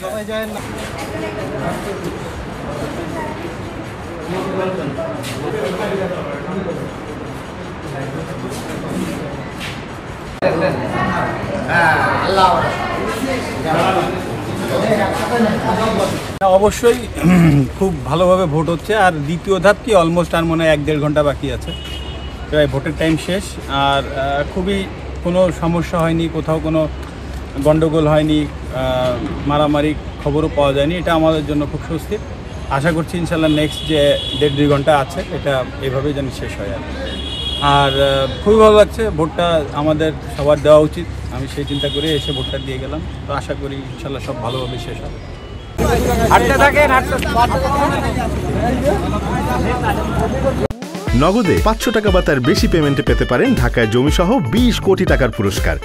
সবাই যায় না। অবশ্যই খুব ভালোভাবে ভোট হচ্ছে। আর দ্বিতীয় ধাপ কি অলমোস্ট আর মনে হয় 1-1.5 ঘন্টা বাকি আছে, প্রায় ভোটের টাইম শেষ। আর খুবই কোনো সমস্যা হয়নি, কোথাও কোনো গণ্ডগোল হয়নি, মারামারি খবরও পাওয়া যায়নি। এটা আমাদের জন্য খুব স্বস্তির। আশা করছি ইনশাল্লাহ নেক্সট যে 1.5-2 ঘন্টা আছে এটা এভাবেই যেন শেষ হয়। আর খুবই ভালো লাগছে। ভোটটা আমাদের সবার দেওয়া উচিত, আমি সেই চিন্তা করে এসে ভোটটা দিয়ে গেলাম। তো আশা করি ইনশাল্লাহ সব ভালোভাবে শেষ হবে। নগদে 500 টাকা বা তার বেশি পেমেন্টে পেতে পারেন ঢাকায় জমিসহ 20 কোটি টাকার পুরস্কার।